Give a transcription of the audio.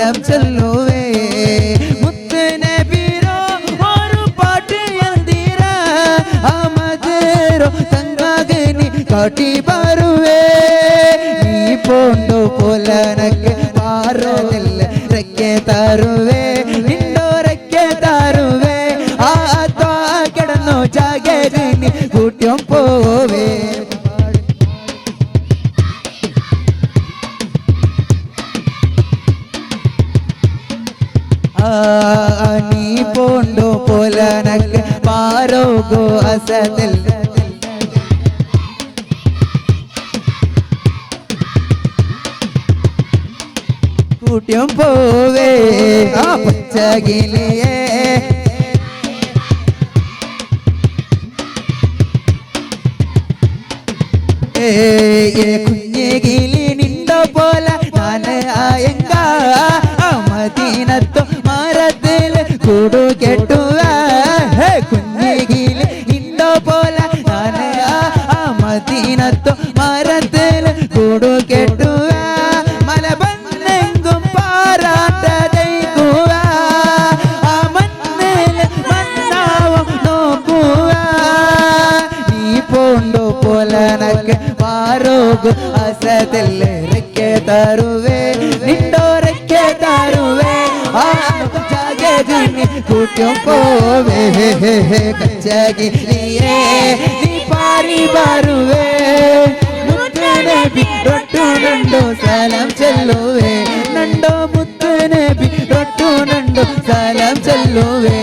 സലം ചൊല്ലുവേ മുത്ത് നബിരോ ഒരു പാട്ട് എന്തിര അമദരോ തങ്കഗനി കാട്ടി പാറുവേ നീ പോണ്ടോ പോലനക്ക് പാറതില്ല രക്കെ താറുവേ നിന്നോ രക്കെ താറുവേ ആ കിടന്നോ ജാഗരിനി കൂട്ടിയും പോവേ നീ പോണ്ടോ പോലനക്ക് പാരോഗോ അസതിൽ കൂട്ടിയും പോവേ ആ പച്ചകിളിയേ കുഞ്ഞികിളി നിണ്ടോ പോലെ നാന് ആയങ്ക മദീനത്തോ മരത്തില് കൂടു കെട്ടുക കുഞ്ഞികിളി നിണ്ടോ പോലെ നാന് മദീനത്തോ മരത്തില് കൂടു കെട്ടുക മലബന്നെങ്കും പാരാട്ടതയ്ക്കുക ആ മണ്ണില് മണ്ണാവും നോക്കുക നീ പോണ്ടോ പോലനക്ക് പാരോഗു അസതിൽ രക്കെ തരുവേ നിണ്ടോ രക്കെ തരുവേ ജാഗരിനി കൂട്ടിയും പോവേ കച്ചകിളിയേ നീ പാരി പാറുവേ മുത്ത് നബി റൊട്ടു നണ്ടോ സലം ചൊല്ലുവേ നണ്ടോ മുത്ത് നബി റൊട്ടു നണ്ടോ സലം ചൊല്ലുവേ